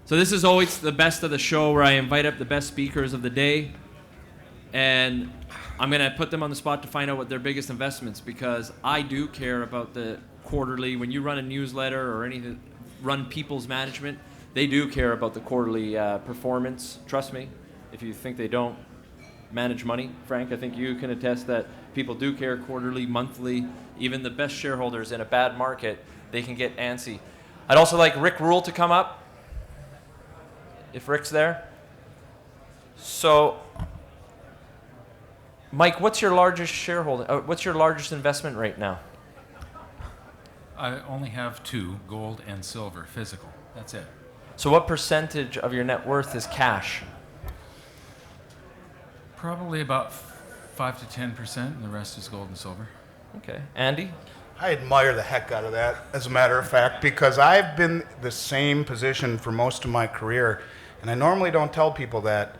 So this is always the best of the show where I invite up the best speakers of the day. And I'm going to put them on the spot to find out what their biggest investments, because I do care about the quarterly. When you run a newsletter or anything, run people's management, they do care about the quarterly performance. Trust me, if you think they don't manage money, Frank, I think you can attest that people do care quarterly, monthly. Even the best shareholders in a bad market, they can get antsy. I'd also like Rick Rule to come up, if Rick's there. So, Mike, what's your largest shareholder? What's your largest investment right now? I only have 2, gold and silver, physical. That's it. So what percentage of your net worth is cash? Probably about 5 to 10%, and the rest is gold and silver. Okay. Andy? I admire the heck out of that, as a matter of fact, because I've been the same position for most of my career, and I normally don't tell people that,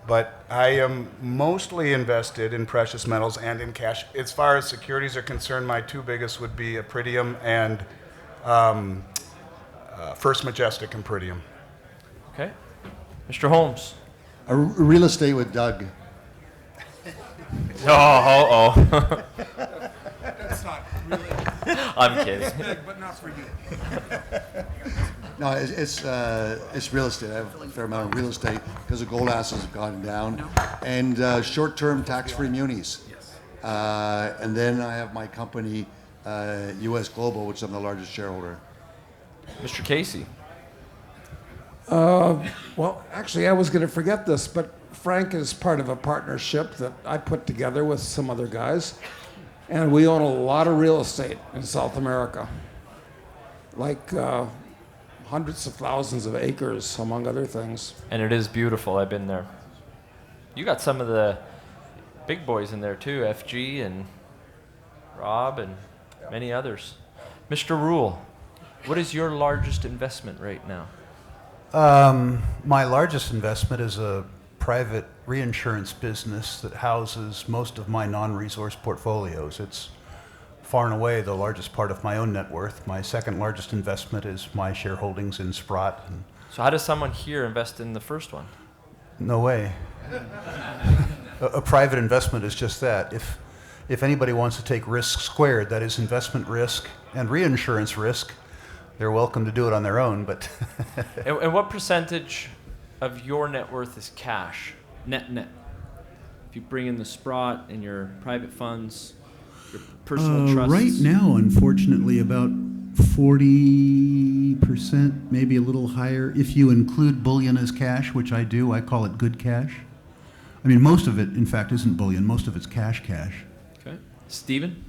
but I am mostly invested in precious metals and in cash. As far as securities are concerned, my 2 biggest would be Palladium and First Majestic and Palladium. Okay. Mr. Holmes? Real estate with Doug. Oh. That's not really. I'm kidding. It's big, but not for you. No, it's real estate. I have a fair amount of real estate because the gold assets have gone down, and short-term tax-free munis. Yes. And then I have my company, U.S. Global, which I'm the largest shareholder. Mr. Casey? Well, actually, I was going to forget this, but Frank is part of a partnership that I put together with some other guys, and we own a lot of real estate in South America, like hundreds of thousands of acres, among other things. And it is beautiful. I've been there. You got some of the big boys in there too, FG and Rob and many others. Mr. Rule, what is your largest investment right now? My largest investment is a private reinsurance business that houses most of my non-resource portfolios. It's far and away the largest part of my own net worth. My second largest investment is my shareholdings in Sprott. So how does someone here invest in the first one? No way. A private investment is just that. If anybody wants to take risk squared, that is investment risk and reinsurance risk, they're welcome to do it on their own. But and what percentage of your net worth is cash, net? If you bring in the Sprott and your private funds, your personal trusts. Right now, unfortunately, about 40%, maybe a little higher. If you include bullion as cash, which I do, I call it good cash. I mean, most of it, in fact, isn't bullion. Most of it's cash. Okay. Stephen?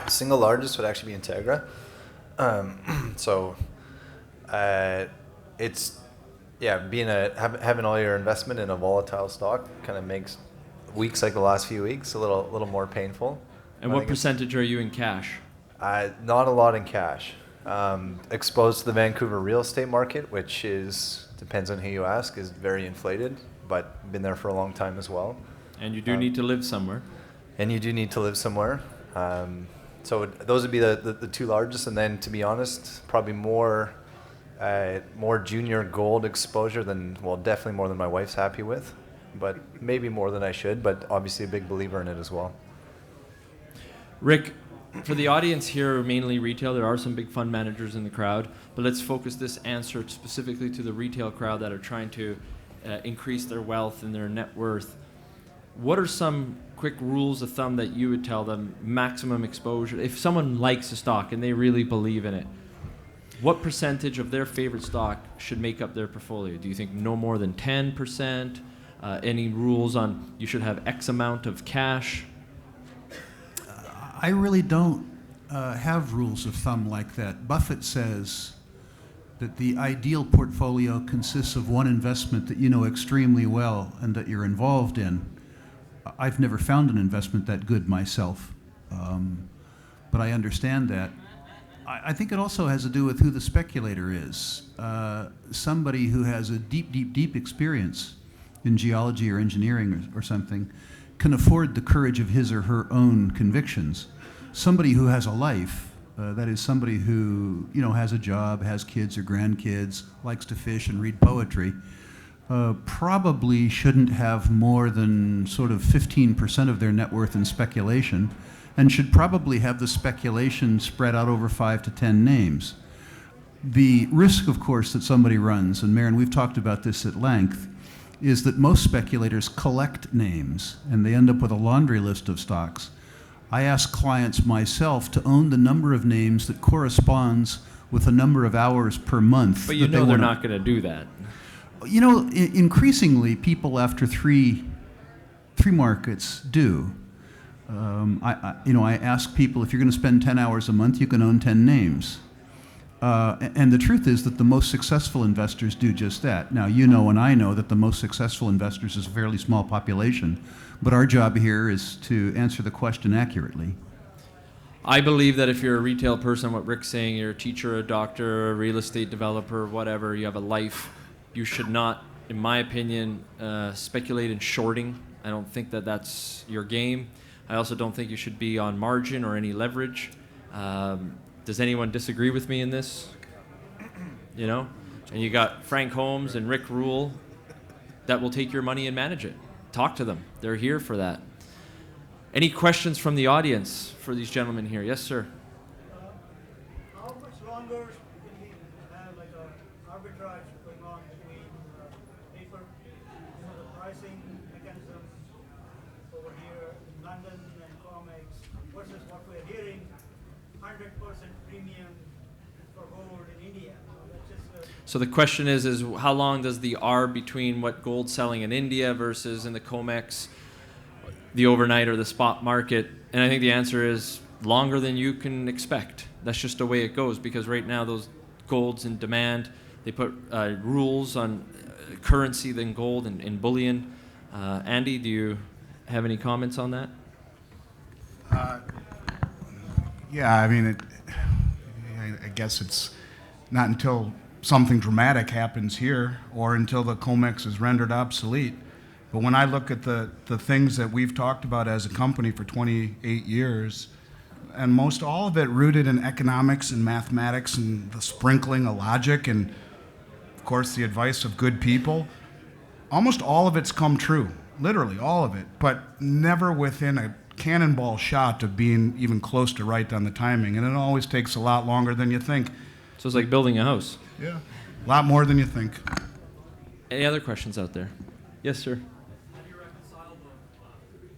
Single largest would actually be Integra. It's having all your investment in a volatile stock kind of makes weeks like the last few weeks a little more painful. And what percentage are you in cash? Not a lot in cash. Exposed to the Vancouver real estate market, which depends on who you ask, is very inflated, but been there for a long time as well. And you do need to live somewhere. So those would be the 2 largest, and then to be honest, probably more junior gold exposure definitely more than my wife's happy with, but maybe more than I should, but obviously a big believer in it as well. Rick, for the audience here, mainly retail, there are some big fund managers in the crowd, but let's focus this answer specifically to the retail crowd that are trying to increase their wealth and their net worth. What are some quick rules of thumb that you would tell them, maximum exposure? If someone likes a stock and they really believe in it, what percentage of their favorite stock should make up their portfolio? Do you think no more than 10%? Any rules on you should have X amount of cash? I really don't have rules of thumb like that. Buffett says that the ideal portfolio consists of one investment that you know extremely well and that you're involved in. I've never found an investment that good myself, but I understand that. I think it also has to do with who the speculator is. Somebody who has a deep experience in geology or engineering or something can afford the courage of his or her own convictions. Somebody who has a life that is somebody who, has a job, has kids or grandkids, likes to fish and read poetry, probably shouldn't have more than sort of 15% of their net worth in speculation, and should probably have the speculation spread out over 5 to 10 names. The risk, of course, that somebody runs, and Marin, we've talked about this at length, is that most speculators collect names, and they end up with a laundry list of stocks. I ask clients myself to own the number of names that corresponds with the number of hours per month. But they're not going to do that. Increasingly, people after three markets do. I ask people, if you're going to spend 10 hours a month, you can own 10 names. And the truth is that the most successful investors do just that. Now, and I know that the most successful investors is a fairly small population, but our job here is to answer the question accurately. I believe that if you're a retail person, what Rick's saying, you're a teacher, a doctor, a real estate developer, whatever, you have a life, you should not, in my opinion, speculate in shorting. I don't think that that's your game. I also don't think you should be on margin or any leverage. Does anyone disagree with me in this? And you got Frank Holmes and Rick Rule that will take your money and manage it. Talk to them. They're here for that. Any questions from the audience for these gentlemen here? Yes, sir. How much longer can we have like a arbitrage going on between paper, the pricing mechanism over here in London and comics versus what we're hearing, 100% premium for gold in India? So the question is how long does the arb between what gold's selling in India versus in the COMEX, the overnight or the spot market? And I think the answer is longer than you can expect. That's just the way it goes, because right now those gold's in demand. They put rules on currency than gold and bullion. Andy, do you have any comments on that? Yeah, I mean, I guess it's not until something dramatic happens here or until the COMEX is rendered obsolete. But when I look at the things that we've talked about as a company for 28 years, and most all of it rooted in economics and mathematics and the sprinkling of logic and, of course, the advice of good people, almost all of it's come true, literally all of it, but never within a cannonball shot of being even close to right on the timing. And it always takes a lot longer than you think. So it's like building a house. Yeah, a lot more than you think. Any other questions out there? Yes, sir. How do you reconcile the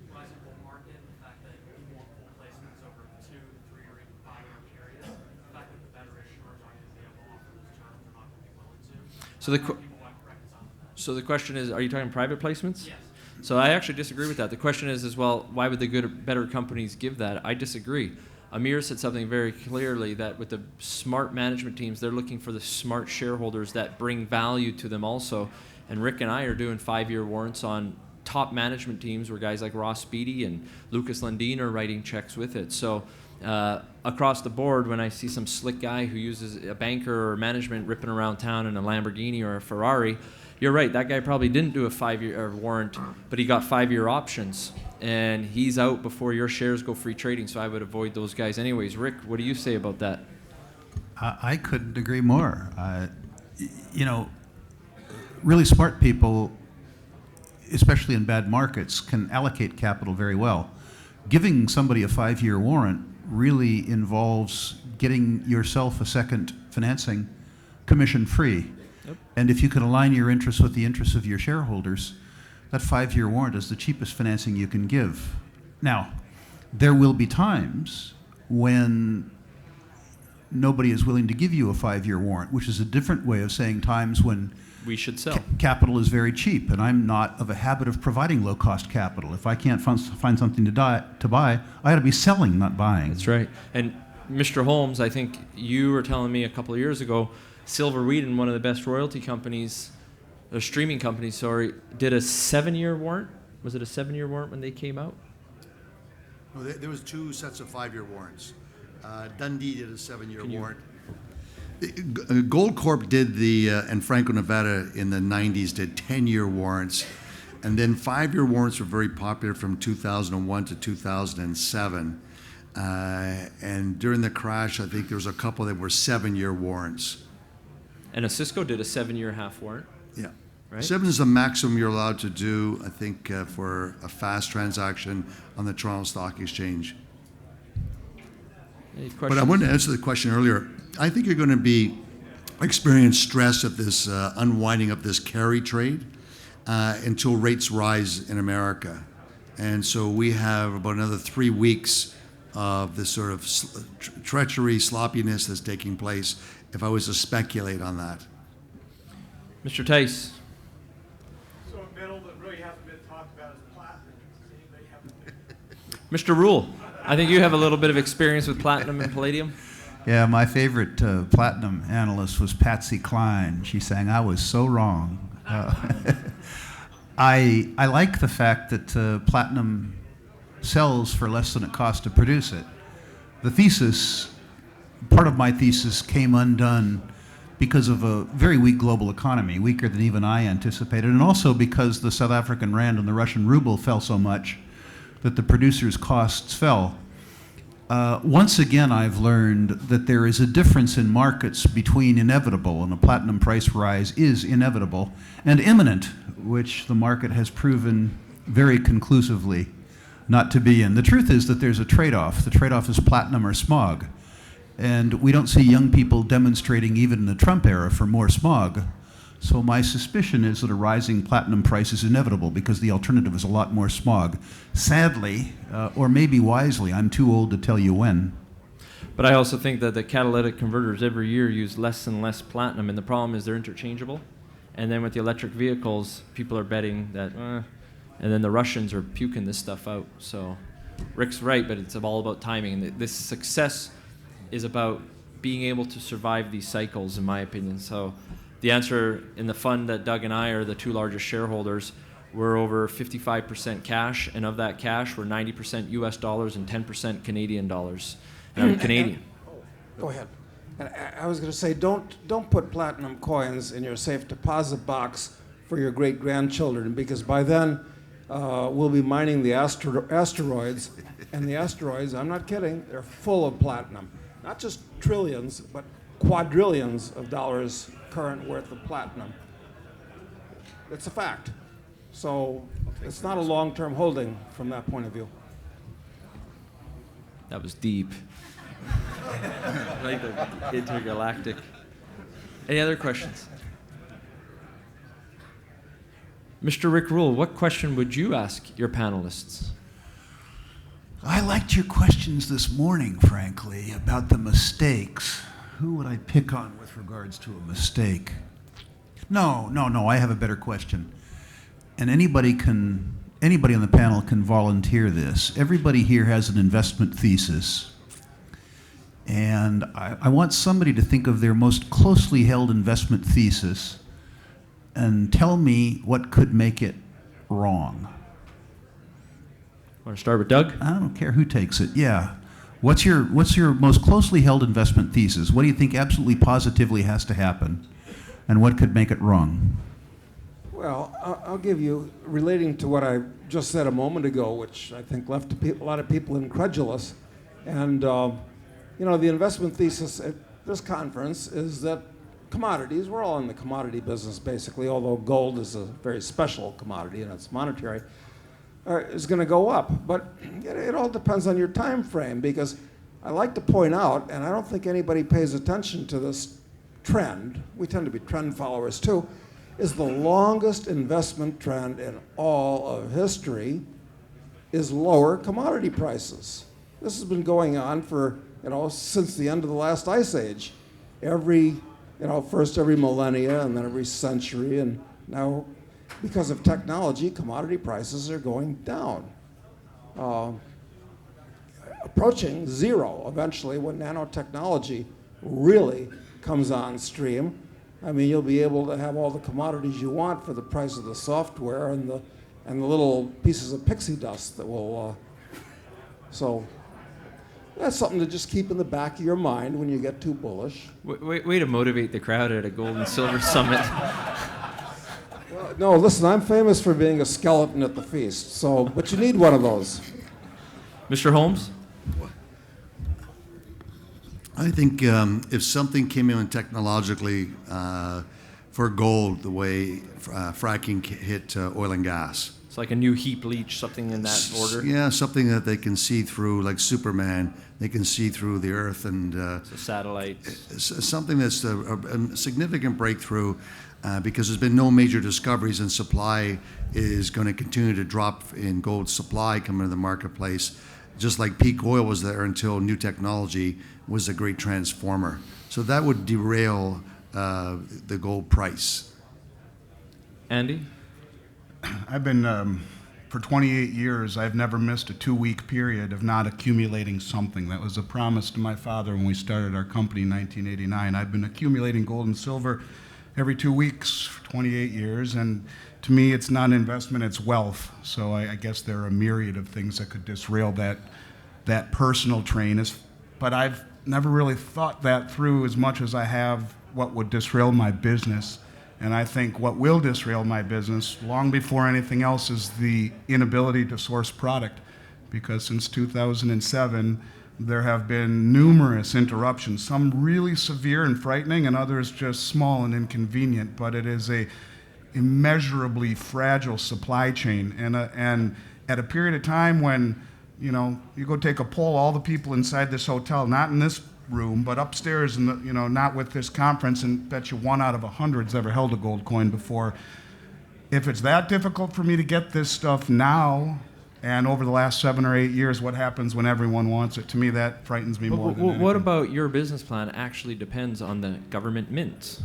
rising bull market and the fact that you want full placements over 2, 3, or even 5-year periods? The fact that the better issuers aren't going to be able to offer those terms, they're not going to be willing to. So the question is, are you talking private placements? Yes. So I actually disagree with that. The question is well, why would the better companies give that? I disagree. Amir said something very clearly, that with the smart management teams, they're looking for the smart shareholders that bring value to them also. And Rick and I are doing 5-year warrants on top management teams where guys like Ross Beatty and Lucas Lundin are writing checks with it. So across the board, when I see some slick guy who uses a banker or management ripping around town in a Lamborghini or a Ferrari, you're right, that guy probably didn't do a 5-year warrant, but he got 5-year options. And he's out before your shares go free trading, so I would avoid those guys anyways. Rick, what do you say about that? I couldn't agree more. Really smart people, especially in bad markets, can allocate capital very well. Giving somebody a 5-year warrant really involves getting yourself a second financing commission-free. Yep. And if you can align your interests with the interests of your shareholders, that 5-year warrant is the cheapest financing you can give. Now, there will be times when nobody is willing to give you a 5-year warrant, which is a different way of saying times when we should sell. Capital is very cheap, and I'm not of a habit of providing low-cost capital. If I can't find something to buy, I ought to be selling, not buying. That's right. And Mr. Holmes, I think you were telling me a couple of years ago, Silver Wheaton, one of the best royalty companies, or streaming companies, sorry, did a 7-year warrant. Was it a 7-year warrant when they came out? No, there was 2 sets of 5-year warrants. Dundee did a 7-year warrant. Goldcorp did and Franco-Nevada in the 90s did 10-year warrants. And then 5-year warrants were very popular from 2001 to 2007. And during the crash, I think there was a couple that were 7-year warrants. And a Cisco did a 7-year half warrant. Yeah. Right. 7 is the maximum you're allowed to do, I think, for a fast transaction on the Toronto Stock Exchange. Any But questions? I wanted to answer the question earlier. I think you're going to be experience stress of this unwinding of this carry trade until rates rise in America. And so we have about another 3 weeks of this sort of treachery, sloppiness that's taking place, if I was to speculate on that. Mr. Tice. So a metal that really hasn't been talked about is platinum. Does anybody have Mr. Rule, I think you have a little bit of experience with platinum and palladium. Yeah, my favorite platinum analyst was Patsy Cline. She sang, "I was so wrong." I like the fact that platinum sells for less than it costs to produce it. The thesis, part of my thesis came undone because of a very weak global economy, weaker than even I anticipated, and also because the South African rand and the Russian ruble fell so much that the producers' costs fell. Once again, I've learned that there is a difference in markets between inevitable, and a platinum price rise is inevitable, and imminent, which the market has proven very conclusively not to be in. The truth is that there's a trade-off. The trade-off is platinum or smog. And we don't see young people demonstrating even in the Trump era for more smog. So my suspicion is that a rising platinum price is inevitable because the alternative is a lot more smog. Sadly, or maybe wisely, I'm too old to tell you when. But I also think that the catalytic converters every year use less and less platinum, and the problem is they're interchangeable. And then with the electric vehicles, people are betting that, and then the Russians are puking this stuff out. So Rick's right, but it's all about timing. And this success is about being able to survive these cycles, in my opinion. So the answer in the fund that Doug and I are the 2 largest shareholders, we're over 55% cash, and of that cash, we're 90% US dollars and 10% Canadian dollars. And I'm Canadian. Go ahead. And I was going to say, don't put platinum coins in your safe deposit box for your great-grandchildren, because by then we'll be mining the asteroids, and the asteroids, I'm not kidding, they're full of platinum. Not just trillions, but quadrillions of dollars current worth of platinum. It's a fact. So it's not a long-term holding from that point of view. That was deep. Like the intergalactic. Any other questions? Mr. Rick Rule, what question would you ask your panelists? I liked your questions this morning, frankly, about the mistakes. Who would I pick on with regards to a mistake? No, I have a better question. And anybody on the panel can volunteer this. Everybody here has an investment thesis. And I want somebody to think of their most closely held investment thesis and tell me what could make it wrong. Want to start with Doug? I don't care who takes it. Yeah. What's your most closely held investment thesis? What do you think absolutely positively has to happen? And what could make it wrong? Well, I'll give you, relating to what I just said a moment ago, which I think left a lot of people incredulous. And, the investment thesis at this conference is that commodities, we're all in the commodity business basically, although gold is a very special commodity and it's monetary, is going to go up. But it all depends on your time frame, because I like to point out, and I don't think anybody pays attention to this trend, we tend to be trend followers too, is the longest investment trend in all of history is lower commodity prices. This has been going on for, since the end of the last ice age. First every millennia and then every century, and now because of technology, commodity prices are going down. Approaching zero eventually when nanotechnology really comes on stream. I mean, you'll be able to have all the commodities you want for the price of the software and the little pieces of pixie dust that will. So that's something to just keep in the back of your mind when you get too bullish. Way to motivate the crowd at a gold and silver summit. Well, no, listen, I'm famous for being a skeleton at the feast. But you need one of those. Mr. Holmes? I think if something came in technologically for gold, the way fracking hit oil and gas. It's like a new heap leach, something in that order. Yeah, something that they can see through, like Superman. They can see through the Earth, and So satellites. something that's a significant breakthrough because there's been no major discoveries, and supply is going to continue to drop in gold supply coming to the marketplace. Just like peak oil was there until new technology was a great transformer. So that would derail the gold price. Andy? I've been, for 28 years, I've never missed a 2-week period of not accumulating something. That was a promise to my father when we started our company in 1989. I've been accumulating gold and silver every 2 weeks for 28 years, and to me, it's not an investment, it's wealth. So I guess there are a myriad of things that could disrail that personal train. But I've never really thought that through as much as I have what would disrail my business. And I think what will disrail my business long before anything else is the inability to source product. Because since 2007, there have been numerous interruptions, some really severe and frightening, and others just small and inconvenient. But it is a immeasurably fragile supply chain. And at a period of time when, you know, you go take a poll, all the people inside this hotel, not in this room, but upstairs, in the, you know, not with this conference, and bet you 1 out of 100's ever held a gold coin before. If it's that difficult for me to get this stuff now, and over the last 7 or 8 years, what happens when everyone wants it? To me, that frightens me more than anything. What about your business plan actually depends on the government mints?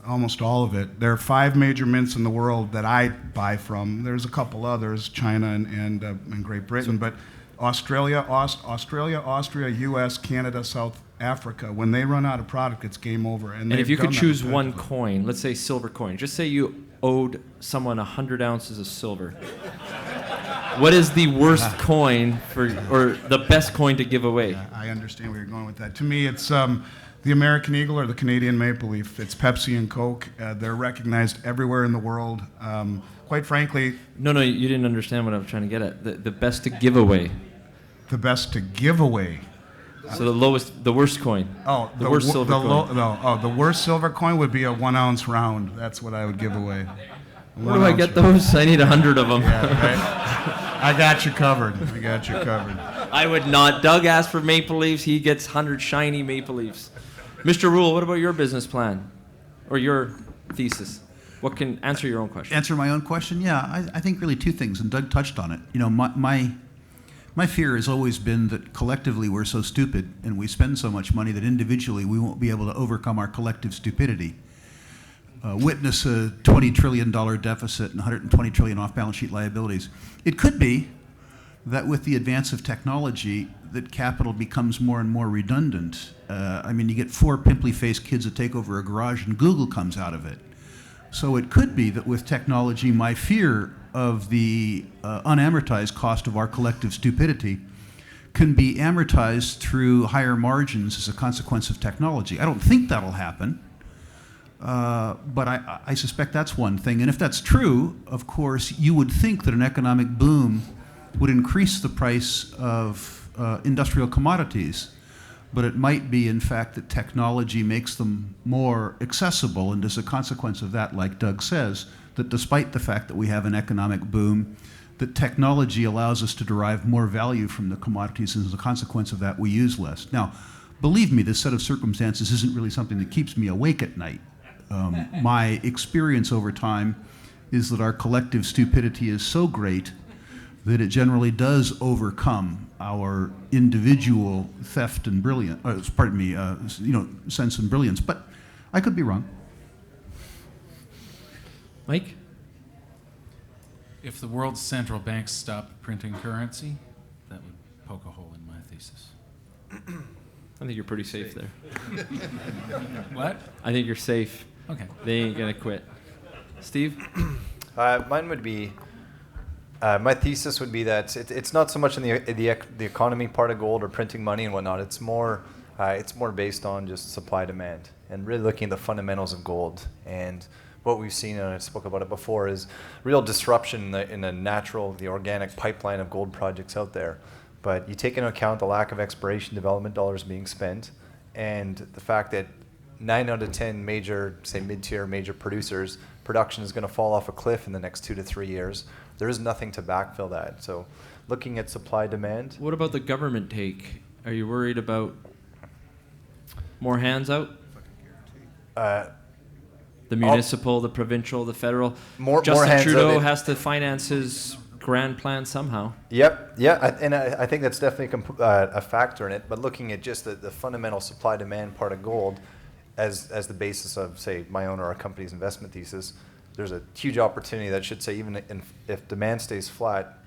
Almost all of it. There are 5 major mints in the world that I buy from. There's a couple others, China and Great Britain, but Australia, Austria, U.S., Canada, South Africa. When they run out of product, it's game over. And if you could choose one coin, let's say silver coin, just say you owed someone 100 ounces of silver. What is the worst coin or the best coin to give away? I understand where you're going with that. To me, it's the American Eagle or the Canadian Maple Leaf. It's Pepsi and Coke. They're recognized everywhere in the world. Quite frankly... No, you didn't understand what I was trying to get at. The best to give away. The best to give away. So the worst coin. Oh, the worst silver coin. The worst silver coin would be a 1 ounce round. That's what I would give away. Where do I get those? I need 100 of them. Yeah, right. I got you covered. I would not. Doug asked for maple leafs. He gets 100 shiny maple leafs. Mr. Rule, what about your business plan or your thesis? What can answer your own question? Answer my own question? Yeah, I think really 2 things, and Doug touched on it. You know, my fear has always been that collectively we're so stupid and we spend so much money that individually we won't be able to overcome our collective stupidity. Witness a $20 trillion deficit and $120 trillion off-balance sheet liabilities. It could be that with the advance of technology, that capital becomes more and more redundant. I mean, you get 4 pimply-faced kids that take over a garage and Google comes out of it. So it could be that with technology, my fear of the unamortized cost of our collective stupidity can be amortized through higher margins as a consequence of technology. I don't think that'll happen, but I suspect that's one thing. And if that's true, of course, you would think that an economic boom would increase the price of industrial commodities. But it might be, in fact, that technology makes them more accessible, and as a consequence of that, like Doug says, that despite the fact that we have an economic boom, that technology allows us to derive more value from the commodities, and as a consequence of that, we use less. Now, believe me, this set of circumstances isn't really something that keeps me awake at night. My experience over time is that our collective stupidity is so great that it generally does overcome our individual theft and sense and brilliance. But I could be wrong. Mike? If the world's central banks stopped printing currency, that would poke a hole in my thesis. I think you're pretty safe there. What? I think you're safe. Okay. They ain't gonna quit. Steve? Mine would be, my thesis would be that it's not so much in the economy part of gold or printing money and whatnot. It's more based on just supply demand and really looking at the fundamentals of gold. And what we've seen, and I spoke about it before, is real disruption in the organic pipeline of gold projects out there. But you take into account the lack of exploration development dollars being spent and the fact that 9 out of 10 major, say mid-tier major producers, production is going to fall off a cliff in the next 2 to 3 years. There is nothing to backfill that. So looking at supply demand. What about the government take? Are you worried about more hands out? The municipal, the provincial, the federal. More Justin hands Trudeau out. has to finance his grand plan somehow. Yep, yeah, I think that's definitely a factor in it. But looking at just the fundamental supply-demand part of gold as the basis of, say, my own or a company's investment thesis, there's a huge opportunity that should say even if demand stays flat,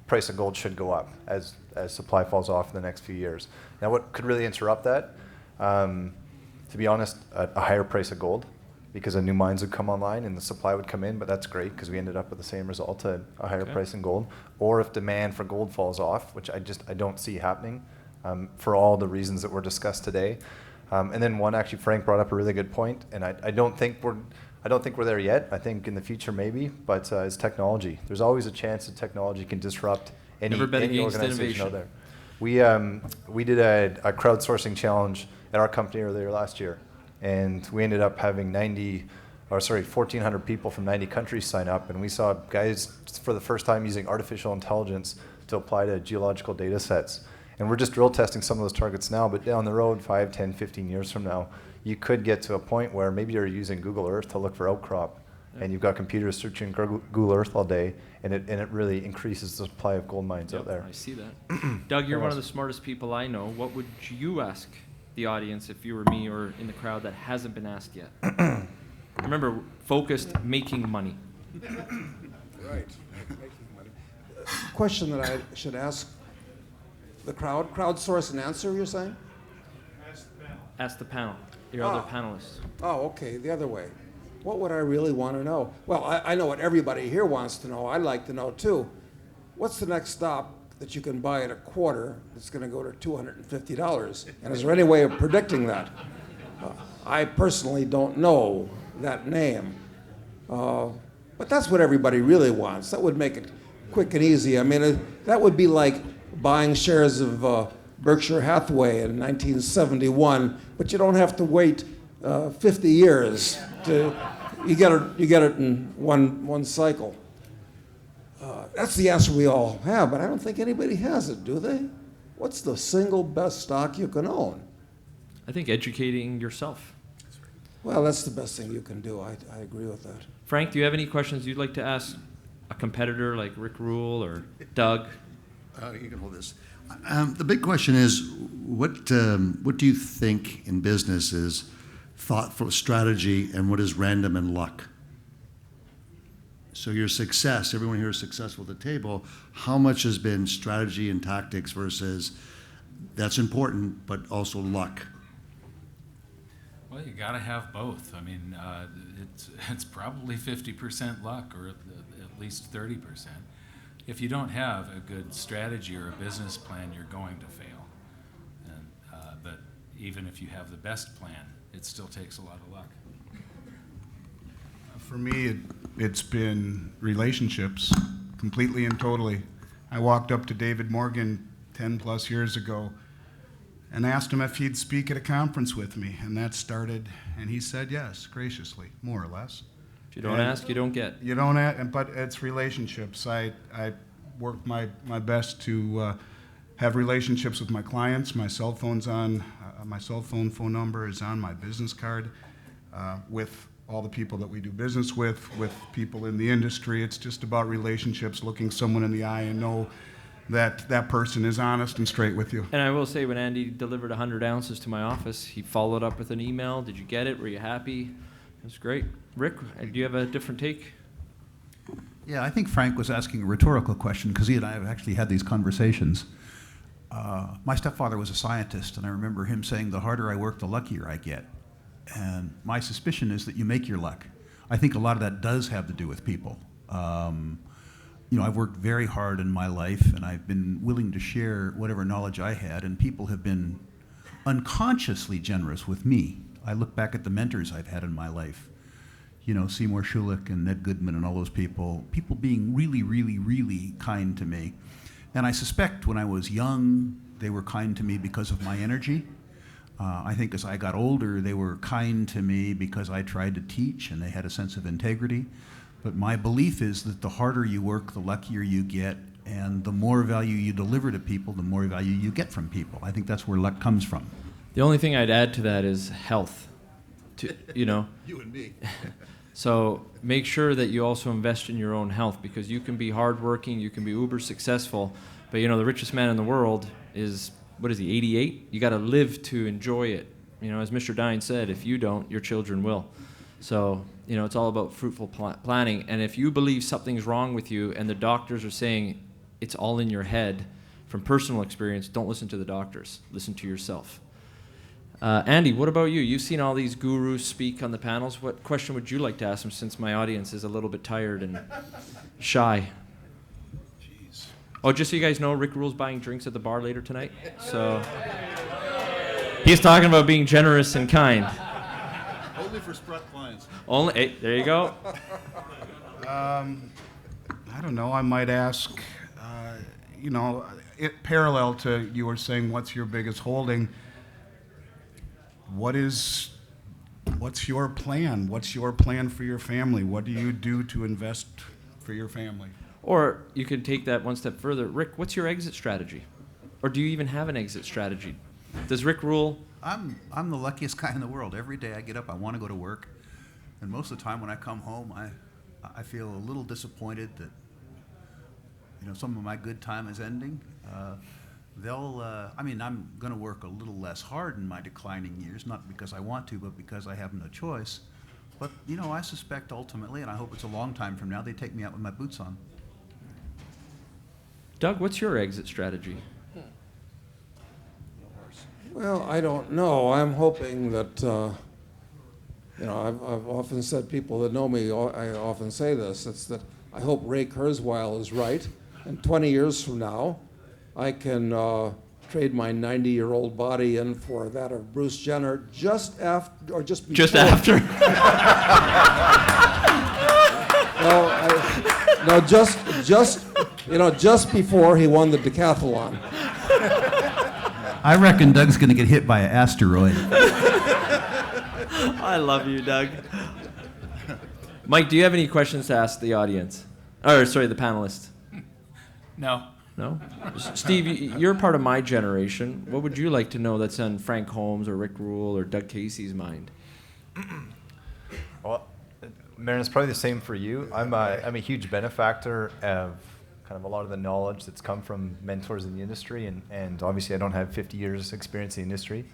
price of gold should go up as supply falls off in the next few years. Now, what could really interrupt that? To be honest, a higher price of gold, because new mines would come online and the supply would come in, but that's great because we ended up with the same result, a higher price in gold. Or if demand for gold falls off, which I don't see happening for all the reasons that were discussed today. And then one, actually, Frank brought up a really good point, and I don't think we're there yet. I think in the future maybe, but it's technology. There's always a chance that technology can disrupt any organization out there. We did a crowdsourcing challenge at our company earlier last year, and we ended up having 1,400 people from 90 countries sign up, and we saw guys for the first time using artificial intelligence to apply to geological data sets. And we're just drill testing some of those targets now, but down the road, 5, 10, 15 years from now, you could get to a point where maybe you're using Google Earth to look for outcrop, and you've got computers searching Google Earth all day, and it really increases the supply of gold mines out there. I see that. Doug, you're one of the smartest people I know. What would you ask the audience if you were me or in the crowd that hasn't been asked yet? Remember, focused, making money. Right, making money. Question that I should ask the crowd, crowdsource an answer, you're saying? Ask the panel, your other panelists. Oh, okay, the other way. What would I really want to know? Well, I know what everybody here wants to know. I'd like to know, too. What's the next stop that you can buy at a quarter that's going to go to $250? And is there any way of predicting that? I personally don't know that name. But that's what everybody really wants. That would make it quick and easy. I mean, that would be like buying shares of Berkshire Hathaway in 1971, but you don't have to wait 50 years to you get it in one cycle. That's the answer we all have, but I don't think anybody has it, do they? What's the single best stock you can own? I think educating yourself. Well, that's the best thing you can do. I agree with that. Frank, do you have any questions you'd like to ask a competitor like Rick Rule or Doug? You can hold this. The big question is, what do you think in business is thoughtful strategy and what is random and luck? So your success, everyone here is successful at the table. How much has been strategy and tactics versus that's important, but also luck? Well, you got to have both. I mean, it's probably 50% luck, or at least 30%. If you don't have a good strategy or a business plan, you're going to fail. And, but even if you have the best plan, it still takes a lot of luck. For me, it's been relationships, completely and totally. I walked up to David Morgan 10 plus years ago and asked him if he'd speak at a conference with me, and that started, and he said yes, graciously, more or less. If you don't ask, you don't get. You don't ask, but it's relationships. I work my best to have relationships with my clients. My cell phone's on, my cell phone number is on my business card, with all the people that we do business with people in the industry. It's just about relationships, looking someone in the eye and know that person is honest and straight with you. And I will say, when Andy delivered 100 ounces to my office, he followed up with an email. Did you get it? Were you happy? It was great. Rick, do you have a different take? Yeah, I think Frank was asking a rhetorical question because he and I have actually had these conversations. My stepfather was a scientist, and I remember him saying, the harder I work, the luckier I get. And my suspicion is that you make your luck. I think a lot of that does have to do with people. I've worked very hard in my life, and I've been willing to share whatever knowledge I had, and people have been unconsciously generous with me. I look back at the mentors I've had in my life, Seymour Schulich and Ned Goodman and all those people being really, really, really kind to me. And I suspect when I was young, they were kind to me because of my energy. I think as I got older, they were kind to me because I tried to teach and they had a sense of integrity. But my belief is that the harder you work, the luckier you get, and the more value you deliver to people, the more value you get from people. I think that's where luck comes from. The only thing I'd add to that is health. You and me. So make sure that you also invest in your own health, because you can be hardworking, you can be uber successful, but the richest man in the world is, what is he, 88? You got to live to enjoy it. As Mr. Dine said, if you don't, your children will. So, it's all about fruitful planning. And if you believe something's wrong with you and the doctors are saying it's all in your head, from personal experience, don't listen to the doctors. Listen to yourself. Andy, what about you? You've seen all these gurus speak on the panels. What question would you like to ask them, since my audience is a little bit tired and shy? Jeez. Oh, just so you guys know, Rick Rule's buying drinks at the bar later tonight. So he's talking about being generous and kind. Only for Sprott clients. Only, hey, there you go. I don't know. I might ask, parallel to you were saying, what's your biggest holding? What's your plan? What's your plan for your family? What do you do to invest for your family? Or you could take that one step further. Rick, what's your exit strategy? Or do you even have an exit strategy? Does Rick Rule? I'm the luckiest guy in the world. Every day I get up, I want to go to work. And most of the time when I come home, I feel a little disappointed that some of my good time is ending. I'm going to work a little less hard in my declining years, not because I want to, but because I have no choice. But, I suspect ultimately, and I hope it's a long time from now, they take me out with my boots on. Doug, what's your exit strategy? Well, I don't know. I'm hoping that, I've often said, people that know me, I often say this, it's that I hope Ray Kurzweil is right, and 20 years from now, I can trade my 90-year-old body in for that of Bruce Jenner just after, or just before. Just after? Just before he won the decathlon. I reckon Doug's going to get hit by an asteroid. I love you, Doug. Mike, do you have any questions to ask the audience? Or, sorry, the panelists? No. No? Steve, you're part of my generation. What would you like to know that's on Frank Holmes or Rick Rule or Doug Casey's mind? Well, Marin, it's probably the same for you. I'm a huge benefactor of kind of a lot of the knowledge that's come from mentors in the industry, and obviously I don't have 50 years experience in the industry.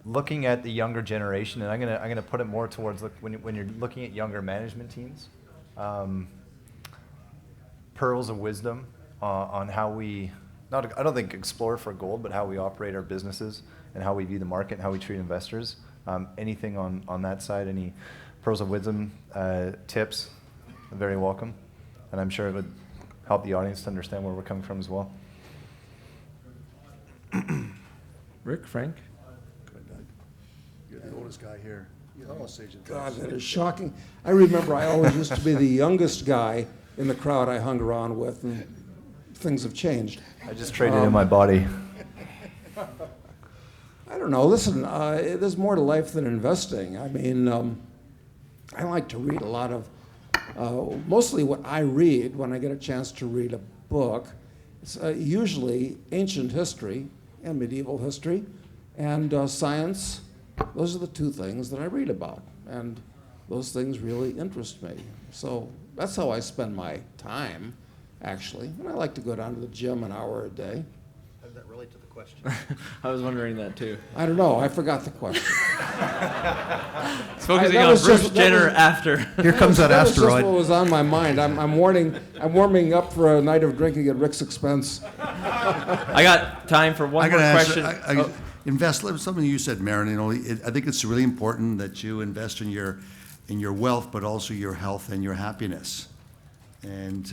Looking at the younger generation, and I'm gonna put it more towards when you're looking at younger management teams, pearls of wisdom on how we, I don't think explore for gold, but how we operate our businesses and how we view the market and how we treat investors. Anything on that side, any pearls of wisdom, tips, very welcome. And I'm sure it would help the audience to understand where we're coming from as well. Rick, Frank? You're the oldest guy here. God, that is shocking. I remember I always used to be the youngest guy in the crowd I hung around with, and things have changed. I just traded in my body. I don't know. Listen, there's more to life than investing. I mean, I like to read a lot of, mostly what I read when I get a chance to read a book. It's usually ancient history and medieval history and science. Those are the two things that I read about, and those things really interest me. So that's how I spend my time, actually. And I like to go down to the gym an hour a day. How does that relate to the question? I was wondering that too. I don't know. I forgot the question. It's focusing on Bruce Jenner after. Here comes that was asteroid. just what was on my mind. I'm warming up for a night of drinking at Rick's expense. I got time for one more question. Invest. Something you said, Marin. I think it's really important that you invest in your wealth, but also your health and your happiness. And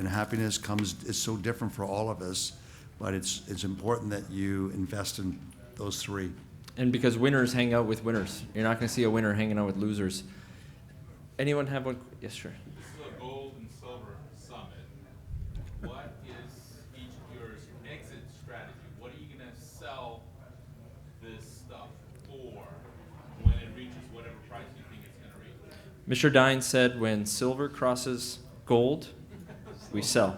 happiness is so different for all of us, but it's important that you invest in those three. And because winners hang out with winners. You're not going to see a winner hanging out with losers. Anyone have one? Yes, sure. This is a gold and silver summit. What is each of your exit strategy? What are you going to sell this stuff Mr. Dine said, when silver crosses gold, we sell.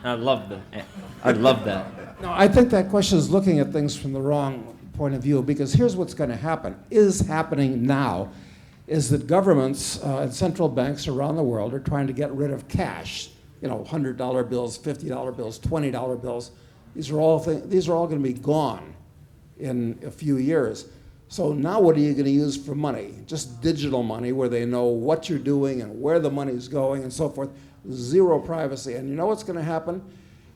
I love that. I love that. No, I think that question is looking at things from the wrong point of view, because here's what's going to happen, is happening now, is that governments and central banks around the world are trying to get rid of cash. You know, $100 bills, $50 bills, $20 bills. These are all going to be gone in a few years. So now what are you going to use for money? Just digital money where they know what you're doing and where the money's going and so forth. Zero privacy. And you know what's going to happen?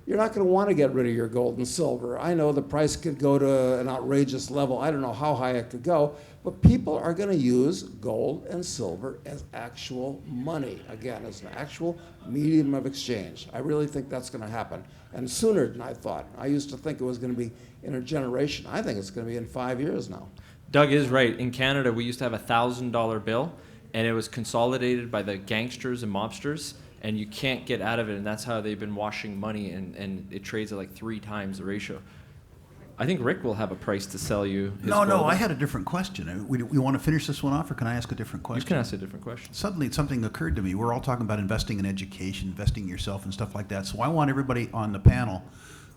You're not going to want to get rid of your gold and silver. I know the price could go to an outrageous level. I don't know how high it could go. But people are going to use gold and silver as actual money, again, as an actual medium of exchange. I really think that's going to happen. And sooner than I thought. I used to think it was going to be in a generation. I think it's going to be in 5 years now. Doug is right. In Canada, we used to have a $1,000 bill, and it was consolidated by the gangsters and mobsters, and you can't get out of it, and that's how they've been washing money, and it trades at like 3 times the ratio. I think Rick will have a price to sell you his No, gold. I had a different question. We want to finish this one off, or can I ask a different question? You can ask a different question. Suddenly something occurred to me. We're all talking about investing in education, investing in yourself and stuff like that. So I want everybody on the panel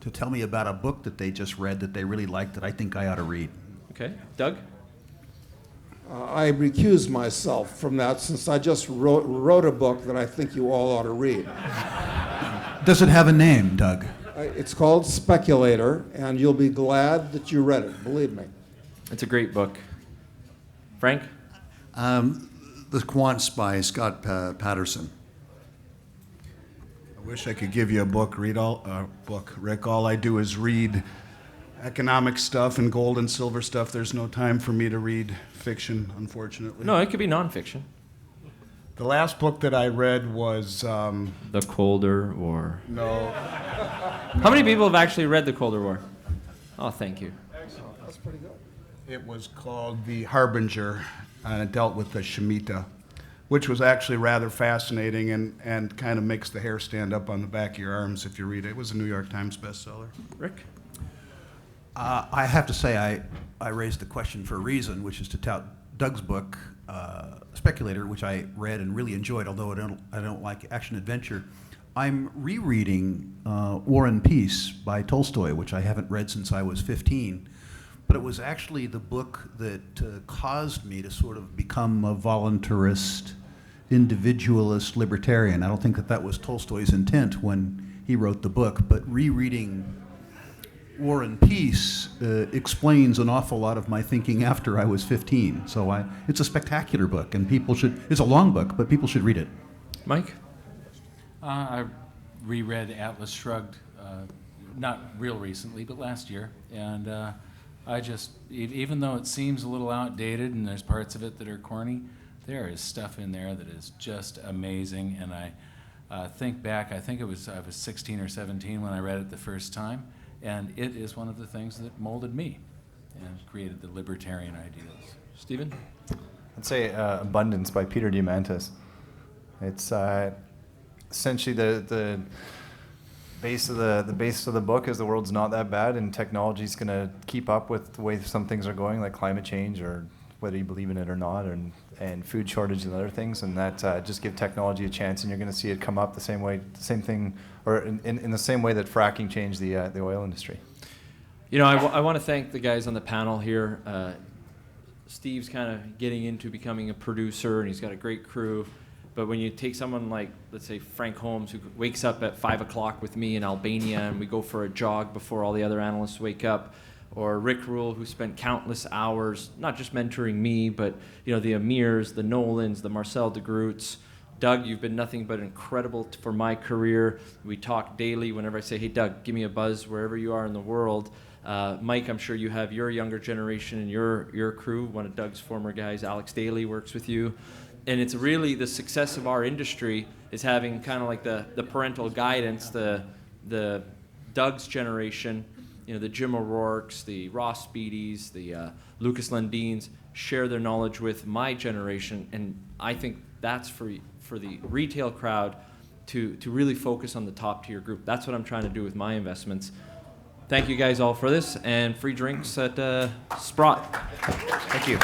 to tell me about a book that they just read that they really liked that I think I ought to read. Okay. Doug? I recuse myself from that since I just wrote a book that I think you all ought to read. Does it have a name, Doug? It's called Speculator, and you'll be glad that you read it, believe me. It's a great book. Frank? The Quants by Scott Patterson. I wish I could give you a book, Rick. All I do is read economic stuff and gold and silver stuff. There's no time for me to read fiction, unfortunately. No, it could be nonfiction. The last book that I read was... The Colder War. No. How many people have actually read The Colder War? Oh, thank you. That's pretty good. It was called The Harbinger, and it dealt with the Shemitah, which was actually rather fascinating and kind of makes the hair stand up on the back of your arms if you read it. It was a New York Times bestseller. Rick? I have to say I raised the question for a reason, which is to tout Doug's book, Speculator, which I read and really enjoyed, although I don't like action-adventure. I'm rereading War and Peace by Tolstoy, which I haven't read since I was 15. But it was actually the book that caused me to sort of become a voluntarist, individualist libertarian. I don't think that was Tolstoy's intent when he wrote the book, but rereading War and Peace explains an awful lot of my thinking after I was 15. So it's a spectacular book, and it's a long book, but people should read it. Mike? I reread Atlas Shrugged, not real recently, but last year. And even though it seems a little outdated and there's parts of it that are corny, there is stuff in there that is just amazing. And I think back, I was 16 or 17 when I read it the first time. And it is one of the things that molded me and created the libertarian ideals. Stephen? I'd say Abundance by Peter Diamandis. It's essentially the base of the book is the world's not that bad, and technology's going to keep up with the way some things are going, like climate change, or whether you believe in it or not, and food shortage and other things, and that just give technology a chance, and you're going to see it come up the same thing, or in the same way that fracking changed the oil industry. You know, I want to thank the guys on the panel here. Steve's kind of getting into becoming a producer, and he's got a great crew. But when you take someone like, let's say, Frank Holmes, who wakes up at 5 o'clock with me in Albania, and we go for a jog before all the other analysts wake up, or Rick Rule, who spent countless hours, not just mentoring me, but the Amirs, the Nolans, the Marcel de Groots. Doug, you've been nothing but incredible for my career. We talk daily whenever I say, hey, Doug, give me a buzz wherever you are in the world. Mike, I'm sure you have your younger generation and your crew. One of Doug's former guys, Alex Daly, works with you. And it's really the success of our industry is having kind of like the parental guidance, the Doug's generation, the Jim O'Rourke's, the Ross Speedys, the Lucas Lundins, share their knowledge with my generation. And I think that's for the retail crowd to really focus on the top tier group. That's what I'm trying to do with my investments. Thank you guys all for this, and free drinks at Sprott. Thank you.